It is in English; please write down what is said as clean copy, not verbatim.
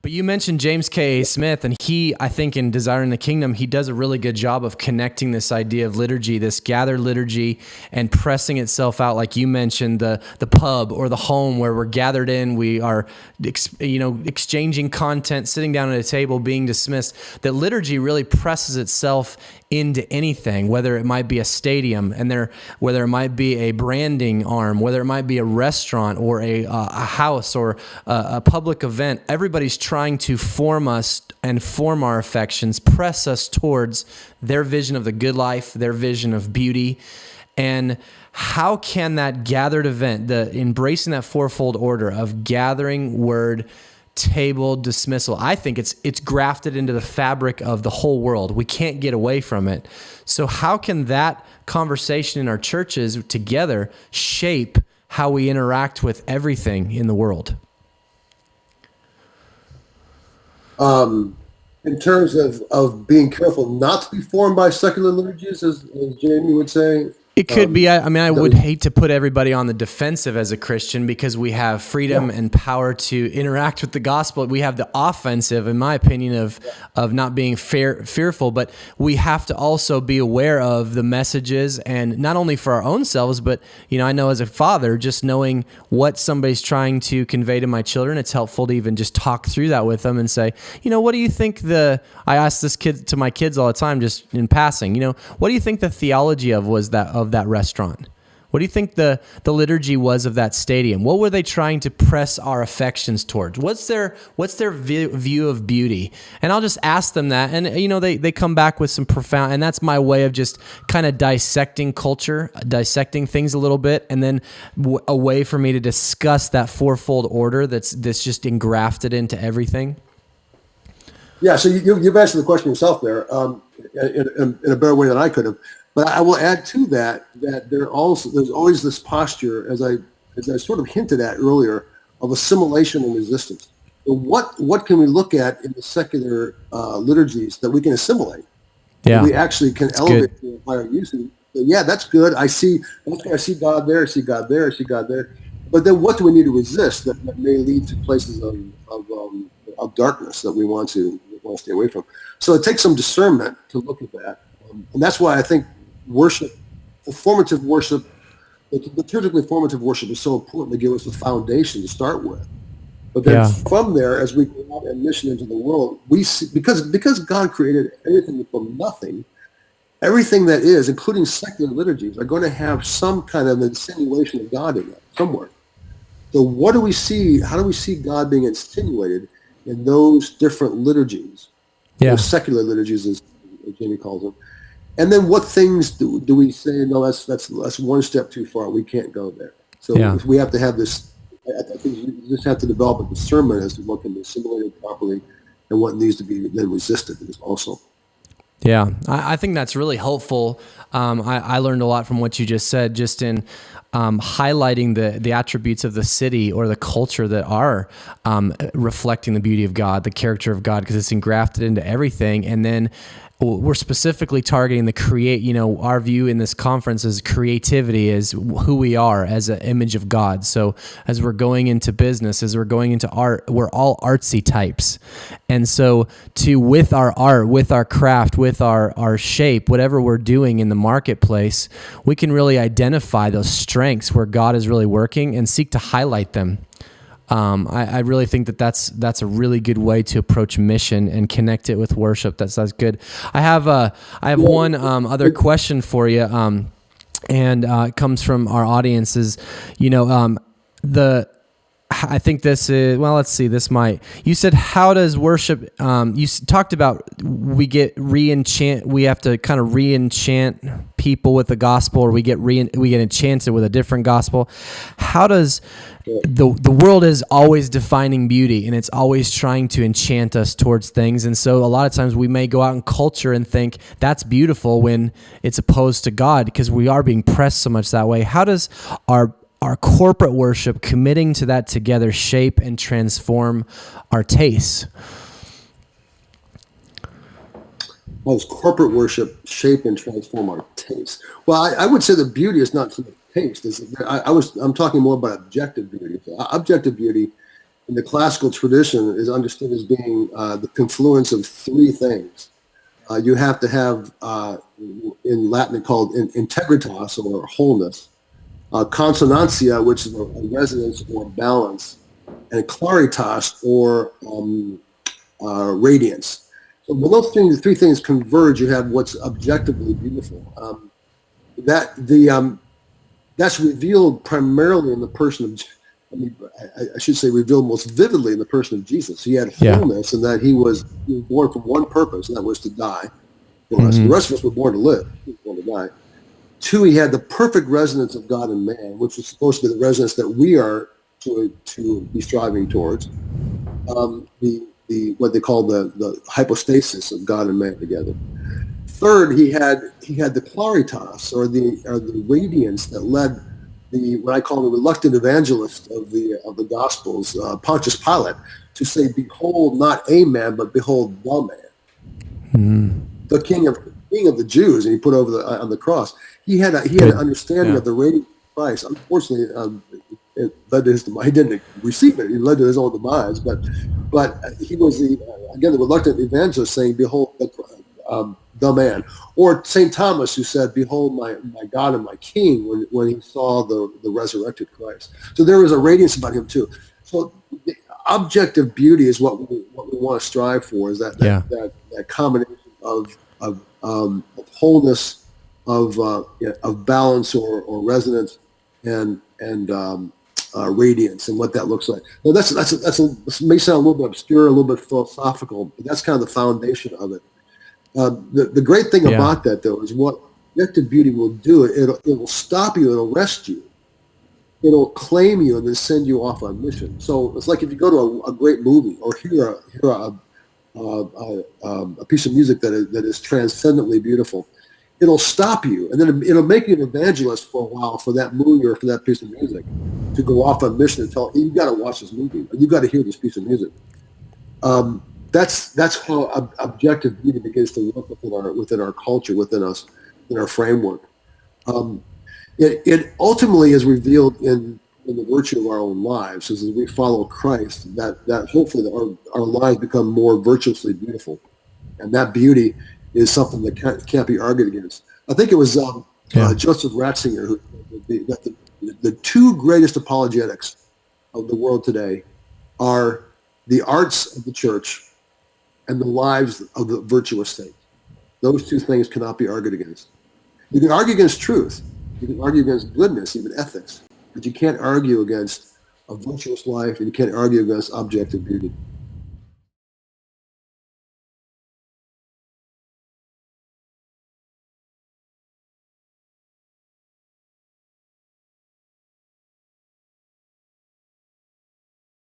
But you mentioned James K. A. Smith, and I think in Desiring the Kingdom, he does a really good job of connecting this idea of liturgy, this gathered liturgy, and pressing itself out, like you mentioned, the pub or the home where we're gathered in, we are, exchanging content, sitting down at a table, being dismissed. That liturgy really presses itself into anything, whether it might be a stadium, whether it might be a branding arm, whether it might be a restaurant or a house or a public event. Everybody's trying to form us and form our affections, press us towards their vision of the good life, their vision of beauty. And how can that gathered event, embracing that fourfold order of gathering, word, table, dismissal, I think it's grafted into the fabric of the whole world. We can't get away from it. So how can that conversation in our churches together shape how we interact with everything in the world? In terms of being careful not to be formed by secular liturgies, as Jamie would say. It could be. I would hate to put everybody on the defensive as a Christian, because we have freedom and power to interact with the gospel. We have the offensive, in my opinion, of not being fearful, but we have to also be aware of the messages, and not only for our own selves, but I know as a father, just knowing what somebody's trying to convey to my children, it's helpful to even just talk through that with them and say, what do you think I ask this to my kids all the time, just in passing, what do you think the theology of that restaurant? What do you think the liturgy was of that stadium? What were they trying to press our affections towards? What's their view of beauty? And I'll just ask them that, and they come back with some profound, and that's my way of just kind of dissecting culture, dissecting things a little bit, and then a way for me to discuss that fourfold order that's just engrafted into everything. Yeah, so you've answered the question yourself there in a better way than I could have. But I will add to that there's always this posture, as I sort of hinted at earlier, of assimilation and resistance. So what can we look at in the secular liturgies that we can assimilate? Yeah, we actually can elevate to a higher use. So yeah, that's good. I see God there. I see God there. I see God there. But then, what do we need to resist that may lead to places of darkness that we want to stay away from? So it takes some discernment to look at that, and that's why I think worship, the formative worship, the liturgically formative worship is so important to give us a foundation to start with. But then from there, as we go out and mission into the world, we see, because God created everything from nothing, everything that is, including secular liturgies, are going to have some kind of insinuation of God in it somewhere. So what do we see? How do we see God being insinuated in those different liturgies? Those secular liturgies, as Jamie calls them. And then what things do we say, no, that's one step too far. We can't go there. So we have to have this, I think you just have to develop a discernment as to what can be assimilated properly and what needs to be then resisted also. Yeah, I think that's really helpful. I learned a lot from what you just said, just in highlighting the attributes of the city or the culture that are reflecting the beauty of God, the character of God, because it's engrafted into everything. And then we're specifically targeting our view in this conference is with is who we are as an image of God. So as we're going into business, as we're going into art, we're all artsy types. And so with our art, with our craft, with our shape, whatever we're doing in the marketplace, we can really identify those strengths where God is really working and seek to highlight them. I really think that's a really good way to approach mission and connect it with worship. That's good. I have one other question for you, and it comes from our audience. I think this is, well, let's see, you said, how does worship, you talked about we have to kind of re-enchant people with the gospel, or we get enchanted with a different gospel. How does, the world is always defining beauty, and it's always trying to enchant us towards things. And so a lot of times we may go out in culture and think that's beautiful when it's opposed to God, because we are being pressed so much that way. How does our corporate worship, committing to that together, shape and transform our tastes? Well, does corporate worship shape and transform our tastes? Well, I would say the beauty is not the taste. I'm talking more about objective beauty. So objective beauty in the classical tradition is understood as being the confluence of three things. You have to have, in Latin called integritas or wholeness, consonantia, which is a resonance or balance, and claritas or radiance. So when those three things converge, you have what's objectively beautiful. That the That's revealed primarily in the person of, I should say, revealed most vividly in the person of Jesus. He had wholeness in that he was born for one purpose, and that was to die for us. The rest of us were born to live, he was born to die. Two, he had the perfect resonance of God and man, which was supposed to be the resonance that we are to be striving towards. The what they call the hypostasis of God and man together. Third, he had the claritas or the radiance that led the what I call the reluctant evangelist of the Gospels, Pontius Pilate, to say, "Behold, not a man, but behold the man, the King of the Jews," and he put over on the cross. He had an understanding of the radiance of Christ. Unfortunately, it led to his demise. He didn't receive it. It led to his own demise. But he was the reluctant evangelist saying, "Behold the man," or Saint Thomas, who said, "Behold my God and my King," when he saw the resurrected Christ. So there was a radiance about him too. So the objective beauty is what we want to strive for. Is that combination of wholeness, of balance or resonance, and radiance, and what that looks like. Now this may sound a little bit obscure, a little bit philosophical, but that's kind of the foundation of it. The great thing about that, though, is what objective beauty will do. It will stop you. It'll arrest you. It'll claim you and then send you off on mission. So it's like if you go to a great movie or hear a piece of music that is transcendently beautiful. It'll stop you, and then it'll make you an evangelist for a while for that movie or for that piece of music, to go off on mission and tell you got to watch this movie, or you got to hear this piece of music. That's how objective beauty begins to work within our culture, within us, in our framework. It ultimately is revealed in the virtue of our own lives, as we follow Christ. That hopefully our lives become more virtuously beautiful, and that beauty is something that can't be argued against. I think it was Joseph Ratzinger who that the two greatest apologetics of the world today are the arts of the church and the lives of the virtuous saints. Those two things cannot be argued against. You can argue against truth. You can argue against goodness, even ethics. But you can't argue against a virtuous life, and you can't argue against objective beauty.